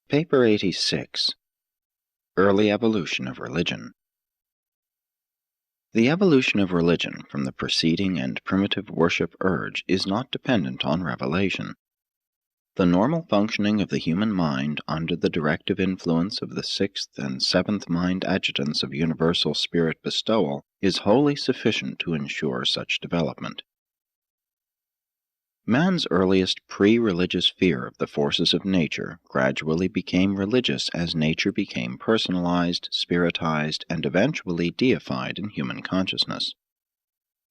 Paper 86. Early Evolution of Religion. The evolution of religion from the preceding and primitive worship urge is not dependent on revelation. The normal functioning of the human mind under the directive influence of the sixth and seventh mind adjutants of universal spirit bestowal is wholly sufficient to ensure such development. Man's earliest pre-religious fear of the forces of nature gradually became religious as nature became personalized, spiritized, and eventually deified in human consciousness.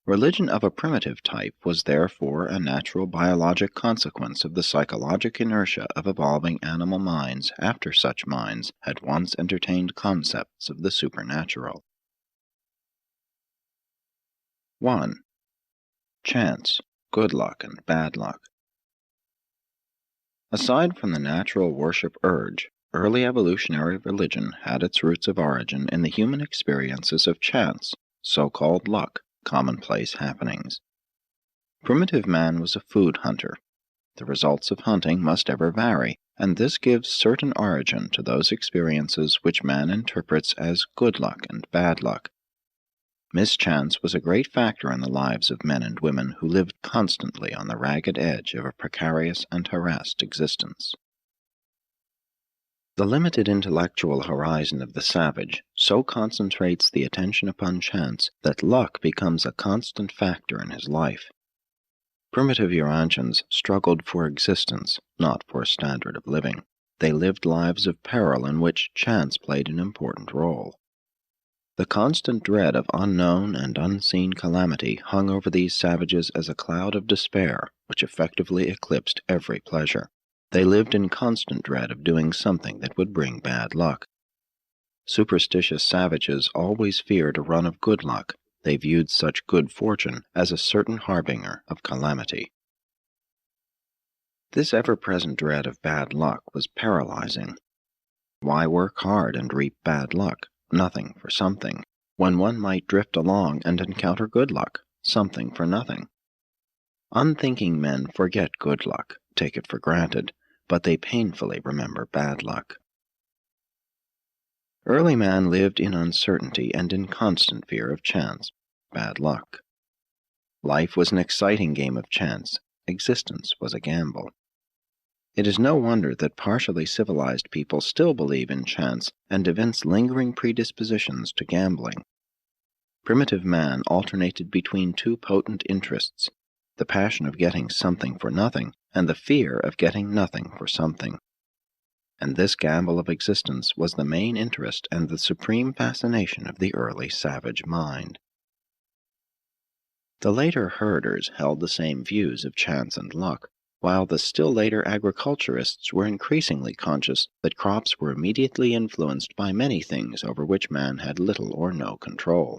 Religion of a primitive type was therefore a natural biologic consequence of the psychologic inertia of evolving animal minds after such minds had once entertained concepts of the supernatural. 1. Chance. Good luck and bad luck. Aside from the natural worship urge, early evolutionary religion had its roots of origin in the human experiences of chance, so-called luck, commonplace happenings. Primitive man was a food hunter. The results of hunting must ever vary, and this gives certain origin to those experiences which man interprets as good luck and bad luck. Mischance was a great factor in the lives of men and women who lived constantly on the ragged edge of a precarious and harassed existence. The limited intellectual horizon of the savage so concentrates the attention upon chance that luck becomes a constant factor in his life. Primitive Urantians struggled for existence, not for a standard of living. They lived lives of peril in which chance played an important role. The constant dread of unknown and unseen calamity hung over these savages as a cloud of despair which effectively eclipsed every pleasure. They lived in constant dread of doing something that would bring bad luck. Superstitious savages always feared a run of good luck. They viewed such good fortune as a certain harbinger of calamity. This ever-present dread of bad luck was paralyzing. Why work hard and reap bad luck? Nothing for something, when one might drift along and encounter good luck, something for nothing. Unthinking men forget good luck, take it for granted, but they painfully remember bad luck. Early man lived in uncertainty and in constant fear of chance, bad luck. Life was an exciting game of chance, existence was a gamble. It is no wonder that partially civilized people still believe in chance and evince lingering predispositions to gambling. Primitive man alternated between two potent interests, the passion of getting something for nothing and the fear of getting nothing for something. And this gamble of existence was the main interest and the supreme fascination of the early savage mind. The later herders held the same views of chance and luck, while the still later agriculturists were increasingly conscious that crops were immediately influenced by many things over which man had little or no control.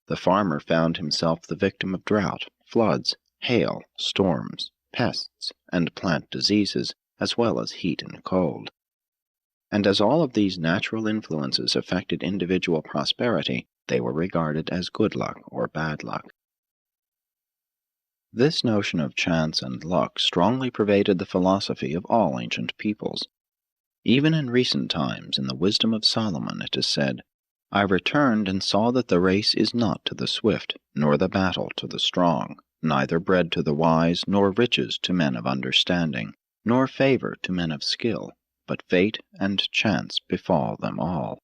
The farmer found himself the victim of drought, floods, hail, storms, pests, and plant diseases, as well as heat and cold. And as all of these natural influences affected individual prosperity, they were regarded as good luck or bad luck. This notion of chance and luck strongly pervaded the philosophy of all ancient peoples. Even in recent times, in the wisdom of Solomon, it is said, "I returned and saw that the race is not to the swift, nor the battle to the strong, neither bread to the wise, nor riches to men of understanding, nor favor to men of skill, but fate and chance befall them all.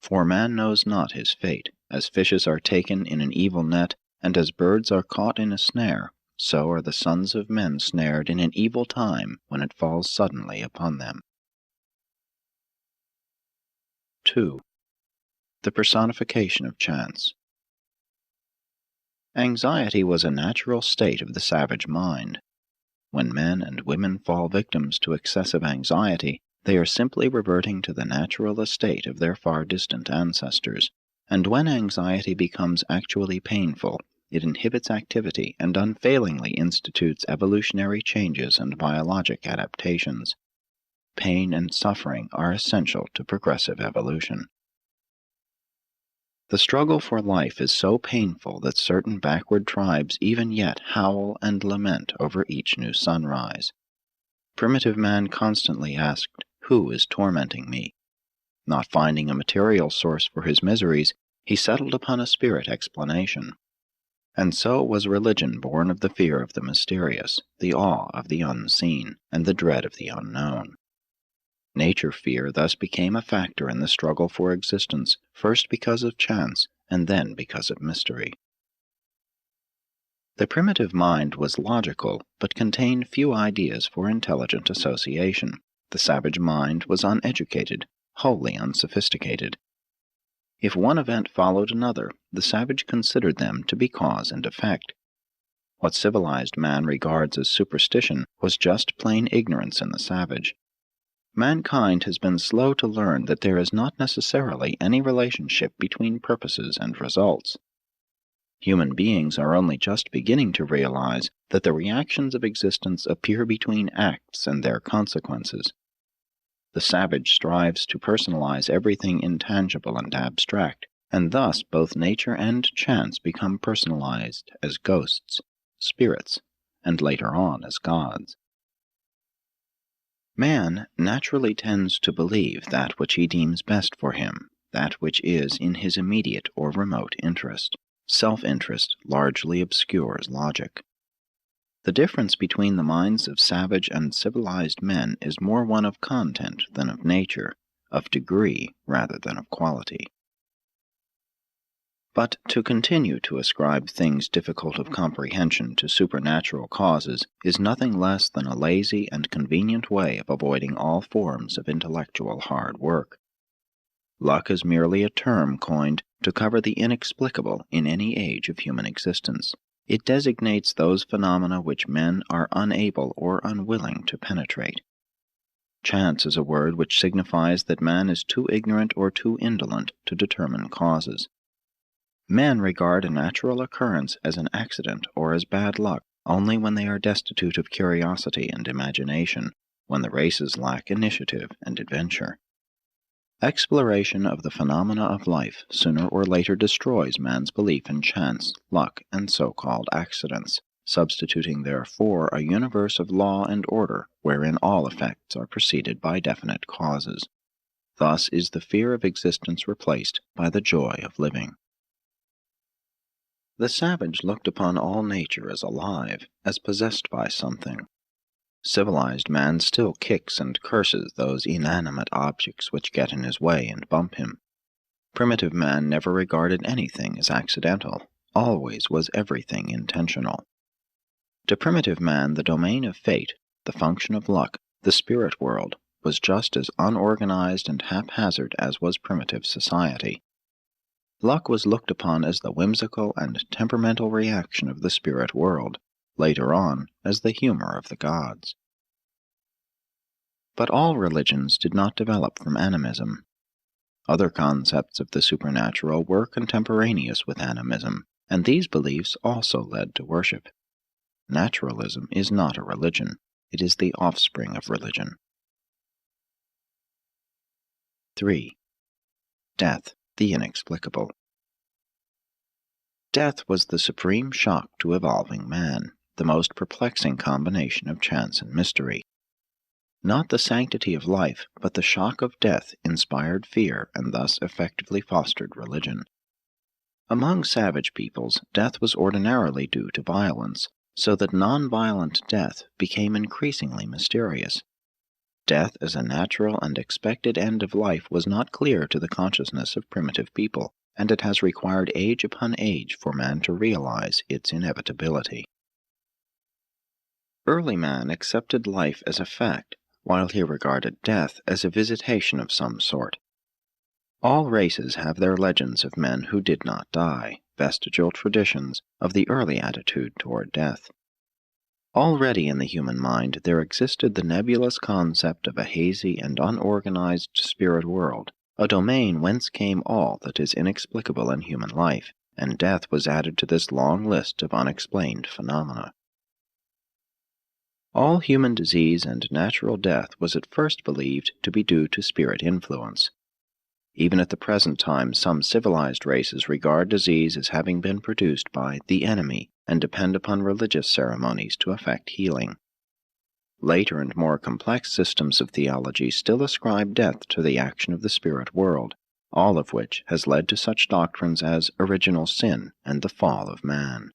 For man knows not his fate, as fishes are taken in an evil net, and as birds are caught in a snare, so are the sons of men snared in an evil time when it falls suddenly upon them." 2. The personification of chance. Anxiety was a natural state of the savage mind. When men and women fall victims to excessive anxiety, they are simply reverting to the natural estate of their far distant ancestors, and when anxiety becomes actually painful, it inhibits activity and unfailingly institutes evolutionary changes and biologic adaptations. Pain and suffering are essential to progressive evolution. The struggle for life is so painful that certain backward tribes even yet howl and lament over each new sunrise. Primitive man constantly asked, Who is tormenting me? Not finding a material source for his miseries, he settled upon a spirit explanation. And so was religion born of the fear of the mysterious, the awe of the unseen, and the dread of the unknown. Nature fear thus became a factor in the struggle for existence, first because of chance, and then because of mystery. The primitive mind was logical, but contained few ideas for intelligent association. The savage mind was uneducated, wholly unsophisticated. If one event followed another, the savage considered them to be cause and effect. What civilized man regards as superstition was just plain ignorance in the savage. Mankind has been slow to learn that there is not necessarily any relationship between purposes and results. Human beings are only just beginning to realize that the reactions of existence appear between acts and their consequences. The savage strives to personalize everything intangible and abstract, and thus both nature and chance become personalized as ghosts, spirits, and later on as gods. Man naturally tends to believe that which he deems best for him, that which is in his immediate or remote interest. Self-interest largely obscures logic. The difference between the minds of savage and civilized men is more one of content than of nature, of degree rather than of quality. But to continue to ascribe things difficult of comprehension to supernatural causes is nothing less than a lazy and convenient way of avoiding all forms of intellectual hard work. Luck is merely a term coined to cover the inexplicable in any age of human existence. It designates those phenomena which men are unable or unwilling to penetrate. Chance is a word which signifies that man is too ignorant or too indolent to determine causes. Men regard a natural occurrence as an accident or as bad luck only when they are destitute of curiosity and imagination, when the races lack initiative and adventure. Exploration of the phenomena of life sooner or later destroys man's belief in chance, luck, and so-called accidents, substituting therefore a universe of law and order wherein all effects are preceded by definite causes. Thus is the fear of existence replaced by the joy of living. The savage looked upon all nature as alive, as possessed by something. Civilized man still kicks and curses those inanimate objects which get in his way and bump him. Primitive man never regarded anything as accidental, always was everything intentional. To primitive man the domain of fate, the function of luck, the spirit world, was just as unorganized and haphazard as was primitive society. Luck was looked upon as the whimsical and temperamental reaction of the spirit world, later on as the humor of the gods. But all religions did not develop from animism. Other concepts of the supernatural were contemporaneous with animism, and these beliefs also led to worship. Naturalism is not a religion, it is the offspring of religion. 3. Death, the inexplicable. Death was the supreme shock to evolving man, the most perplexing combination of chance and mystery. Not the sanctity of life, but the shock of death inspired fear and thus effectively fostered religion. Among savage peoples, death was ordinarily due to violence, so that non-violent death became increasingly mysterious. Death as a natural and expected end of life was not clear to the consciousness of primitive people, and it has required age upon age for man to realize its inevitability. Early man accepted life as a fact, while he regarded death as a visitation of some sort. All races have their legends of men who did not die, vestigial traditions of the early attitude toward death. Already in the human mind there existed the nebulous concept of a hazy and unorganized spirit world, a domain whence came all that is inexplicable in human life, and death was added to this long list of unexplained phenomena. All human disease and natural death was at first believed to be due to spirit influence. Even at the present time, some civilized races regard disease as having been produced by the enemy and depend upon religious ceremonies to effect healing. Later and more complex systems of theology still ascribe death to the action of the spirit world, all of which has led to such doctrines as original sin and the fall of man.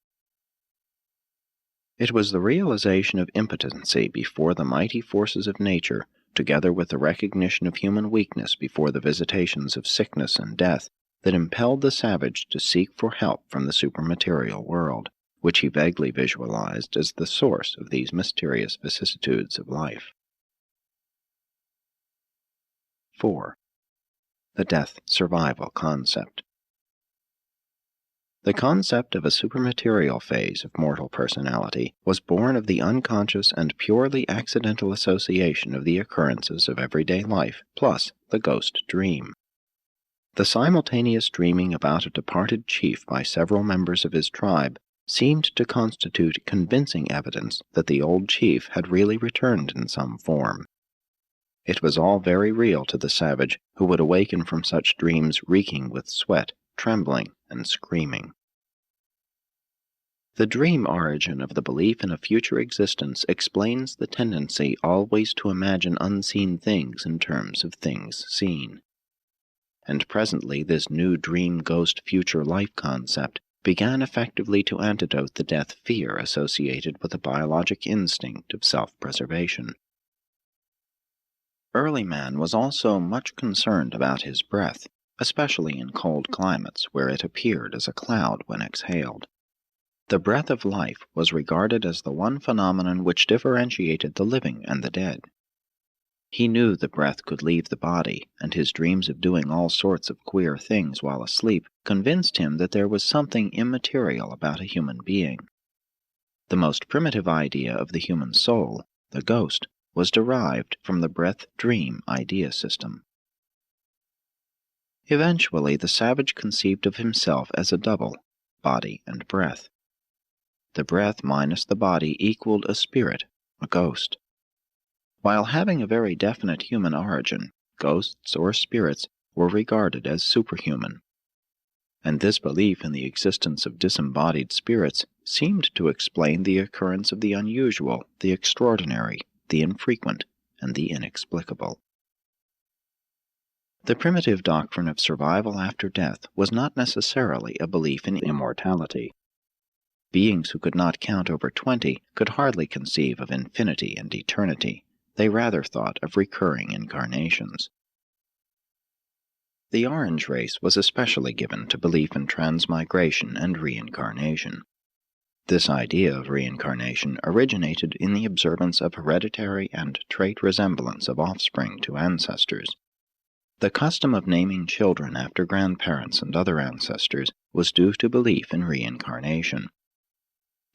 It was the realization of impotency before the mighty forces of nature, together with the recognition of human weakness before the visitations of sickness and death, that impelled the savage to seek for help from the supermaterial world, which he vaguely visualized as the source of these mysterious vicissitudes of life. 4. The death-survival concept. The concept of a supermaterial phase of mortal personality was born of the unconscious and purely accidental association of the occurrences of everyday life plus the ghost dream. The simultaneous dreaming about a departed chief by several members of his tribe seemed to constitute convincing evidence that the old chief had really returned in some form. It was all very real to the savage, who would awaken from such dreams reeking with sweat, trembling, and screaming. The dream origin of the belief in a future existence explains the tendency always to imagine unseen things in terms of things seen. And presently this new dream ghost future life concept began effectively to antidote the death fear associated with the biologic instinct of self-preservation. Early man was also much concerned about his breath, especially in cold climates where it appeared as a cloud when exhaled. The breath of life was regarded as the one phenomenon which differentiated the living and the dead. He knew the breath could leave the body, and his dreams of doing all sorts of queer things while asleep convinced him that there was something immaterial about a human being. The most primitive idea of the human soul, the ghost, was derived from the breath-dream idea system. Eventually, the savage conceived of himself as a double, body and breath. The breath minus the body equaled a spirit, a ghost. While having a very definite human origin, ghosts or spirits were regarded as superhuman. And this belief in the existence of disembodied spirits seemed to explain the occurrence of the unusual, the extraordinary, the infrequent, and the inexplicable. The primitive doctrine of survival after death was not necessarily a belief in immortality. Beings who could not count over 20 could hardly conceive of infinity and eternity. They rather thought of recurring incarnations. The Orange race was especially given to belief in transmigration and reincarnation. This idea of reincarnation originated in the observance of hereditary and trait resemblance of offspring to ancestors. The custom of naming children after grandparents and other ancestors was due to belief in reincarnation.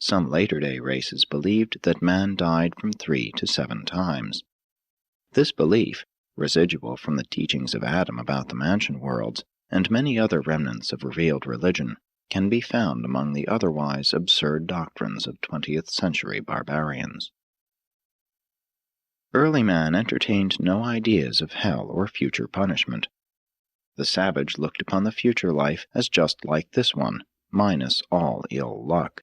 Some later-day races believed that man died from 3 to 7 times. This belief, residual from the teachings of Adam about the mansion worlds, and many other remnants of revealed religion, can be found among the otherwise absurd doctrines of 20th century barbarians. Early man entertained no ideas of hell or future punishment. The savage looked upon the future life as just like this one, minus all ill luck.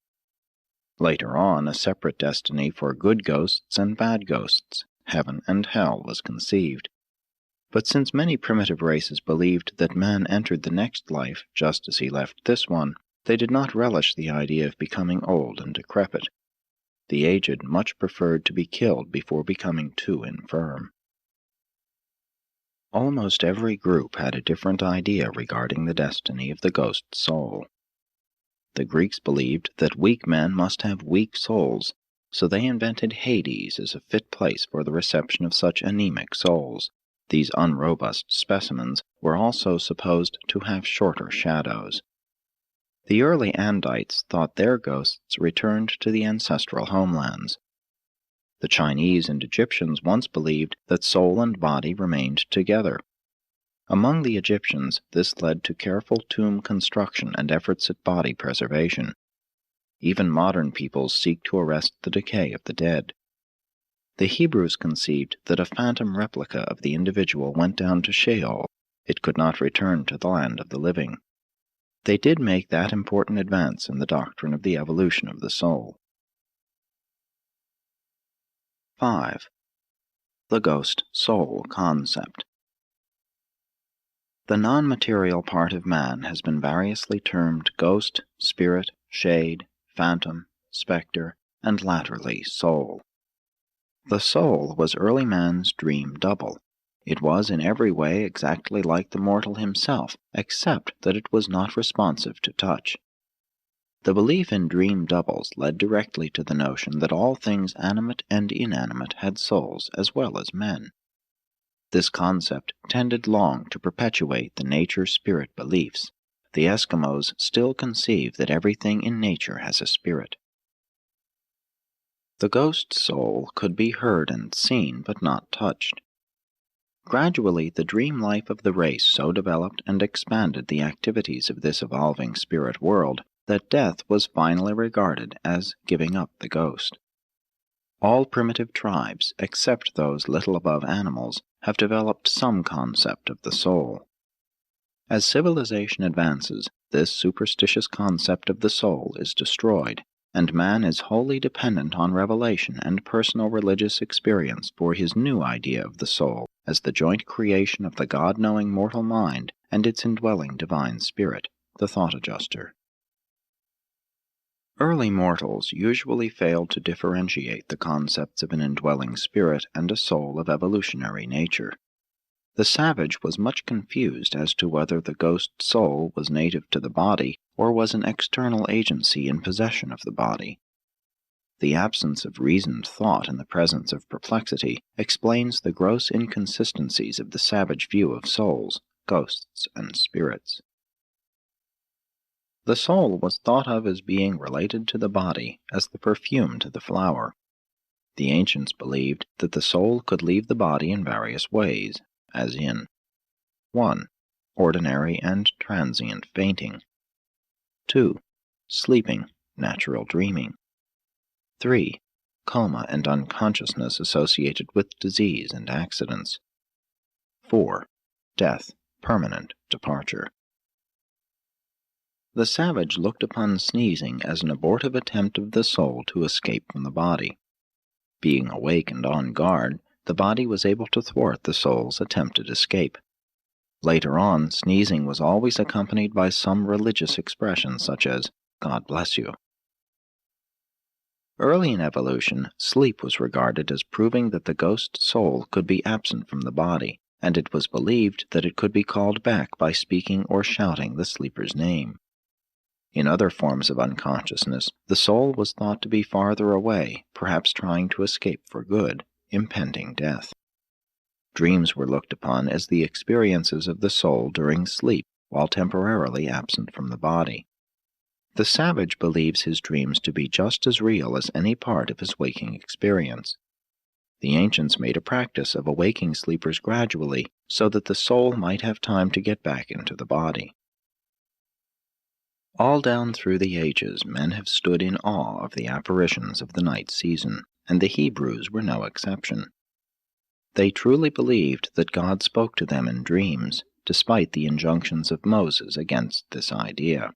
Later on, a separate destiny for good ghosts and bad ghosts, heaven and hell, was conceived. But since many primitive races believed that man entered the next life just as he left this one, they did not relish the idea of becoming old and decrepit. The aged much preferred to be killed before becoming too infirm. Almost every group had a different idea regarding the destiny of the ghost soul. The Greeks believed that weak men must have weak souls, so they invented Hades as a fit place for the reception of such anemic souls. These unrobust specimens were also supposed to have shorter shadows. The early Andites thought their ghosts returned to the ancestral homelands. The Chinese and Egyptians once believed that soul and body remained together. Among the Egyptians, this led to careful tomb construction and efforts at body preservation. Even modern peoples seek to arrest the decay of the dead. The Hebrews conceived that a phantom replica of the individual went down to Sheol. It could not return to the land of the living. They did make that important advance in the doctrine of the evolution of the soul. 5. The ghost-soul concept. The non-material part of man has been variously termed ghost, spirit, shade, phantom, spectre, and latterly soul. The soul was early man's dream double. It was in every way exactly like the mortal himself, except that it was not responsive to touch. The belief in dream doubles led directly to the notion that all things animate and inanimate had souls as well as men. This concept tended long to perpetuate the nature-spirit beliefs. The Eskimos still conceive that everything in nature has a spirit. The ghost soul could be heard and seen, but not touched. Gradually, the dream life of the race so developed and expanded the activities of this evolving spirit world that death was finally regarded as giving up the ghost. All primitive tribes, except those little above animals, have developed some concept of the soul. As civilization advances, this superstitious concept of the soul is destroyed, and man is wholly dependent on revelation and personal religious experience for his new idea of the soul as the joint creation of the God-knowing mortal mind and its indwelling divine spirit, the thought adjuster. Early mortals usually failed to differentiate the concepts of an indwelling spirit and a soul of evolutionary nature. The savage was much confused as to whether the ghost soul was native to the body or was an external agency in possession of the body. The absence of reasoned thought in the presence of perplexity explains the gross inconsistencies of the savage view of souls, ghosts, and spirits. The soul was thought of as being related to the body as the perfume to the flower. The ancients believed that the soul could leave the body in various ways, as in 1. Ordinary and transient fainting. 2. Sleeping, natural dreaming. 3. Coma and unconsciousness associated with disease and accidents. 4. Death, permanent departure. The savage looked upon sneezing as an abortive attempt of the soul to escape from the body. Being awake and on guard, the body was able to thwart the soul's attempted escape. Later on, sneezing was always accompanied by some religious expression such as, "God bless you." Early in evolution, sleep was regarded as proving that the ghost soul could be absent from the body, and it was believed that it could be called back by speaking or shouting the sleeper's name. In other forms of unconsciousness, the soul was thought to be farther away, perhaps trying to escape for good, impending death. Dreams were looked upon as the experiences of the soul during sleep, while temporarily absent from the body. The savage believes his dreams to be just as real as any part of his waking experience. The ancients made a practice of awaking sleepers gradually so that the soul might have time to get back into the body. All down through the ages, men have stood in awe of the apparitions of the night season, and the Hebrews were no exception. They truly believed that God spoke to them in dreams, despite the injunctions of Moses against this idea.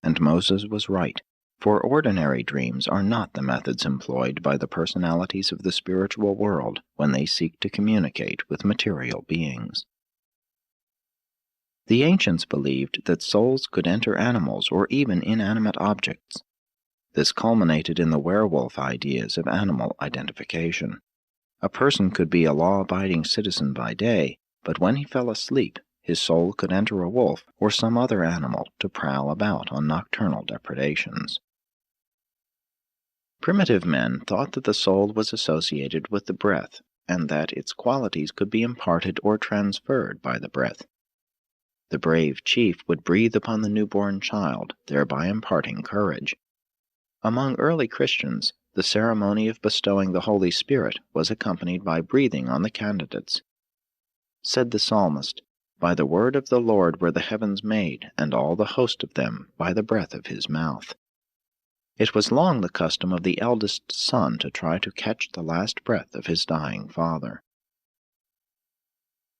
And Moses was right, for ordinary dreams are not the methods employed by the personalities of the spiritual world when they seek to communicate with material beings. The ancients believed that souls could enter animals or even inanimate objects. This culminated in the werewolf ideas of animal identification. A person could be a law-abiding citizen by day, but when he fell asleep, his soul could enter a wolf or some other animal to prowl about on nocturnal depredations. Primitive men thought that the soul was associated with the breath, and that its qualities could be imparted or transferred by the breath. The brave chief would breathe upon the newborn child, thereby imparting courage. Among early Christians, the ceremony of bestowing the Holy Spirit was accompanied by breathing on the candidates. Said the psalmist, "By the word of the Lord were the heavens made, and all the host of them by the breath of his mouth." It was long the custom of the eldest son to try to catch the last breath of his dying father.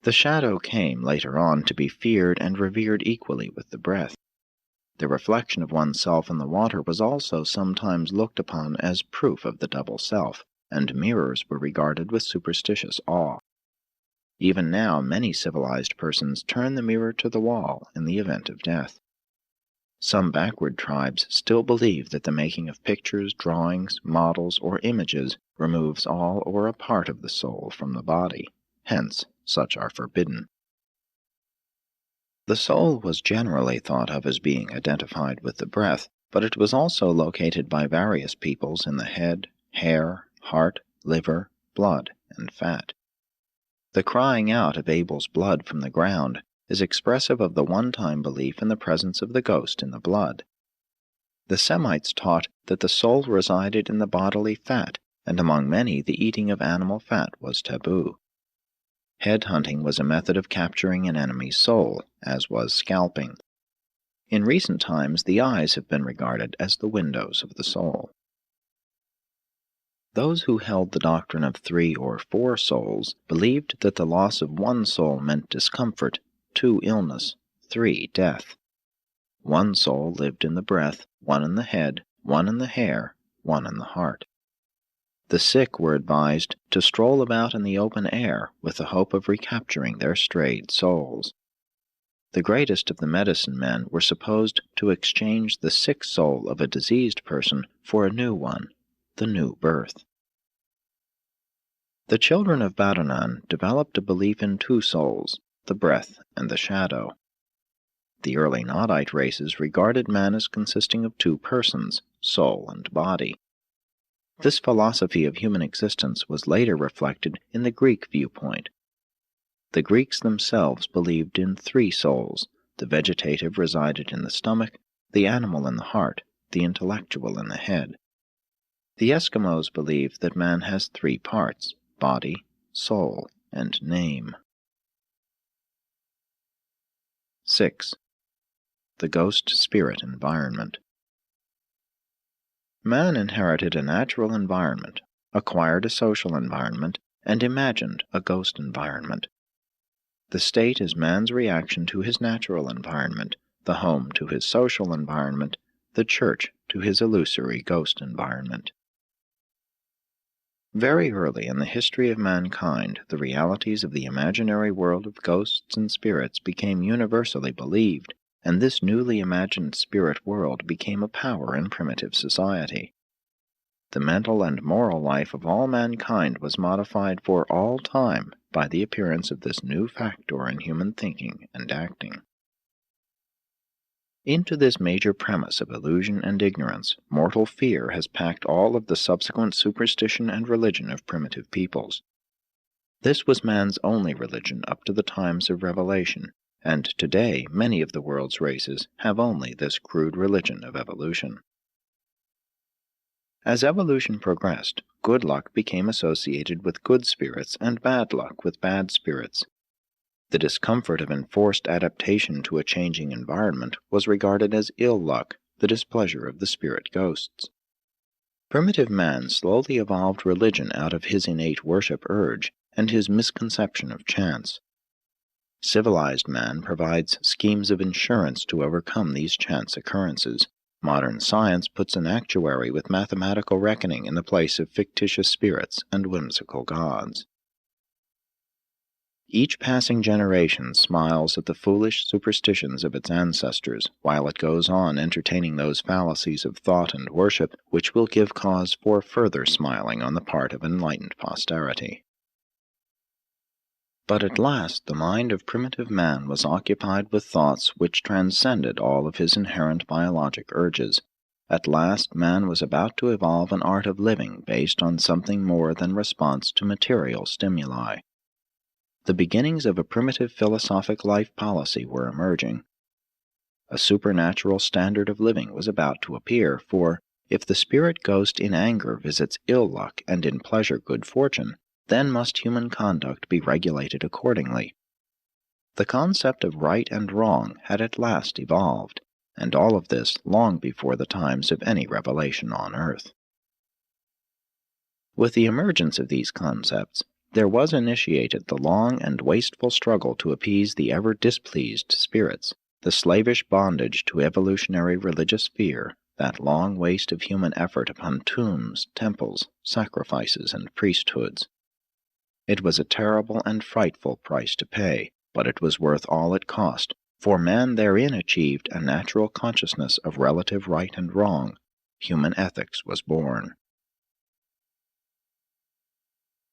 The shadow came later on to be feared and revered equally with the breath. The reflection of oneself in the water was also sometimes looked upon as proof of the double self, and mirrors were regarded with superstitious awe. Even now, many civilized persons turn the mirror to the wall in the event of death. Some backward tribes still believe that the making of pictures, drawings, models, or images removes all or a part of the soul from the body. Hence, such are forbidden. The soul was generally thought of as being identified with the breath, but it was also located by various peoples in the head, hair, heart, liver, blood, and fat. The crying out of Abel's blood from the ground is expressive of the one-time belief in the presence of the ghost in the blood. The Semites taught that the soul resided in the bodily fat, and among many the eating of animal fat was taboo. Headhunting was a method of capturing an enemy's soul, as was scalping. In recent times, the eyes have been regarded as the windows of the soul. Those who held the doctrine of 3 or 4 souls believed that the loss of one soul meant discomfort, 2 illness, 3 death. One soul lived in the breath, 1 in the head, 1 in the hair, 1 in the heart. The sick were advised to stroll about in the open air with the hope of recapturing their strayed souls. The greatest of the medicine men were supposed to exchange the sick soul of a diseased person for a new one, the new birth. The children of Badonan developed a belief in 2 souls, the breath and the shadow. The early Nodite races regarded man as consisting of 2 persons, soul and body. This philosophy of human existence was later reflected in the Greek viewpoint. The Greeks themselves believed in 3 souls. The vegetative resided in the stomach, the animal in the heart, the intellectual in the head. The Eskimos believe that man has 3 parts, body, soul, and name. 6. The ghost-spirit environment. Man inherited a natural environment, acquired a social environment, and imagined a ghost environment. The state is man's reaction to his natural environment, the home to his social environment, the church to his illusory ghost environment. Very early in the history of mankind, the realities of the imaginary world of ghosts and spirits became universally believed, and this newly imagined spirit world became a power in primitive society. The mental and moral life of all mankind was modified for all time by the appearance of this new factor in human thinking and acting. Into this major premise of illusion and ignorance, mortal fear has packed all of the subsequent superstition and religion of primitive peoples. This was man's only religion up to the times of revelation, and today many of the world's races have only this crude religion of evolution. As evolution progressed, good luck became associated with good spirits and bad luck with bad spirits. The discomfort of enforced adaptation to a changing environment was regarded as ill luck, the displeasure of the spirit ghosts. Primitive man slowly evolved religion out of his innate worship urge and his misconception of chance. Civilized man provides schemes of insurance to overcome these chance occurrences. Modern science puts an actuary with mathematical reckoning in the place of fictitious spirits and whimsical gods. Each passing generation smiles at the foolish superstitions of its ancestors, while it goes on entertaining those fallacies of thought and worship which will give cause for further smiling on the part of enlightened posterity. But at last the mind of primitive man was occupied with thoughts which transcended all of his inherent biologic urges. At last man was about to evolve an art of living based on something more than response to material stimuli. The beginnings of a primitive philosophic life policy were emerging. A supernatural standard of living was about to appear, for if the spirit ghost in anger visits ill luck and in pleasure good fortune, then must human conduct be regulated accordingly. The concept of right and wrong had at last evolved, and all of this long before the times of any revelation on earth. With the emergence of these concepts, there was initiated the long and wasteful struggle to appease the ever-displeased spirits, the slavish bondage to evolutionary religious fear, that long waste of human effort upon tombs, temples, sacrifices, and priesthoods. It was a terrible and frightful price to pay, but it was worth all it cost, for man therein achieved a natural consciousness of relative right and wrong. Human ethics was born.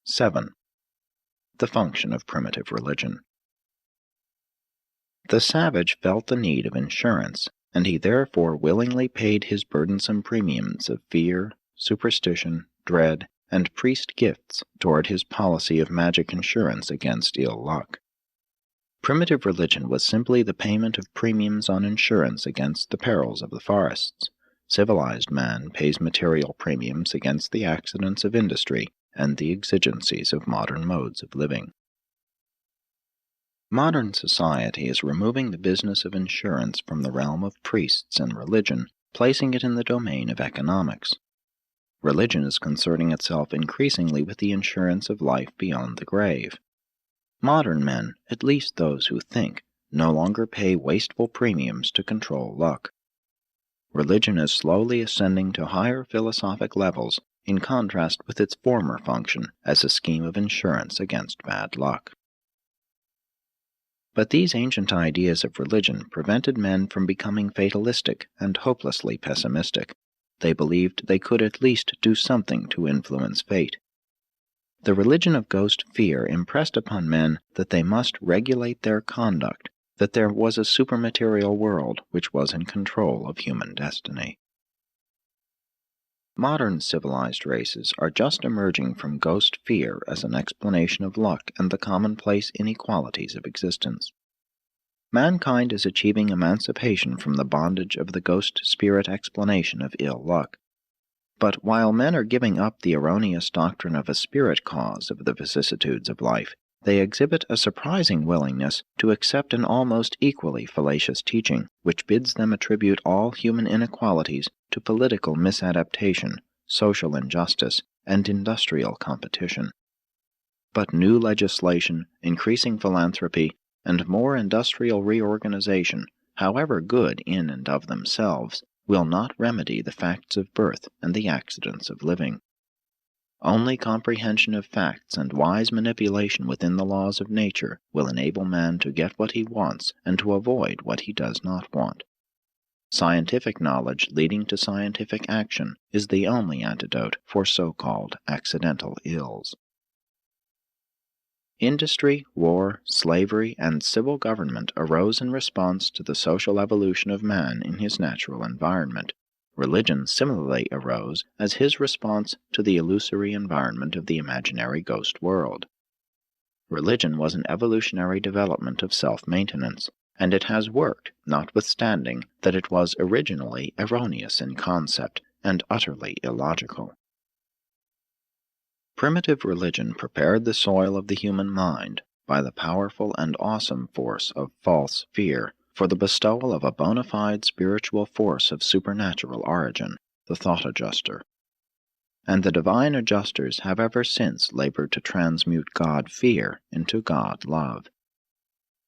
7. The function of primitive religion. The savage felt the need of insurance, and he therefore willingly paid his burdensome premiums of fear, superstition, dread, and priest gifts toward his policy of magic insurance against ill luck. Primitive religion was simply the payment of premiums on insurance against the perils of the forests. Civilized man pays material premiums against the accidents of industry and the exigencies of modern modes of living. Modern society is removing the business of insurance from the realm of priests and religion, placing it in the domain of economics. Religion is concerning itself increasingly with the insurance of life beyond the grave. Modern men, at least those who think, no longer pay wasteful premiums to control luck. Religion is slowly ascending to higher philosophic levels in contrast with its former function as a scheme of insurance against bad luck. But these ancient ideas of religion prevented men from becoming fatalistic and hopelessly pessimistic. They believed they could at least do something to influence fate. The religion of ghost fear impressed upon men that they must regulate their conduct, that there was a supermaterial world which was in control of human destiny. Modern civilized races are just emerging from ghost fear as an explanation of luck and the commonplace inequalities of existence. Mankind is achieving emancipation from the bondage of the ghost spirit explanation of ill luck. But while men are giving up the erroneous doctrine of a spirit cause of the vicissitudes of life, they exhibit a surprising willingness to accept an almost equally fallacious teaching, which bids them attribute all human inequalities to political misadaptation, social injustice, and industrial competition. But new legislation, increasing philanthropy, and more industrial reorganization, however good in and of themselves, will not remedy the facts of birth and the accidents of living. Only comprehension of facts and wise manipulation within the laws of nature will enable man to get what he wants and to avoid what he does not want. Scientific knowledge leading to scientific action is the only antidote for so-called accidental ills. Industry, war, slavery, and civil government arose in response to the social evolution of man in his natural environment. Religion similarly arose as his response to the illusory environment of the imaginary ghost world. Religion was an evolutionary development of self-maintenance, and it has worked, notwithstanding that it was originally erroneous in concept and utterly illogical. Primitive religion prepared the soil of the human mind by the powerful and awesome force of false fear for the bestowal of a bona fide spiritual force of supernatural origin, the thought adjuster. And the divine adjusters have ever since labored to transmute God-fear into God-love.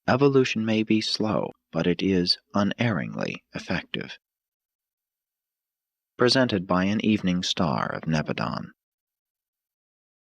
Evolution may be slow, but it is unerringly effective. Presented by an evening star of Nebadon.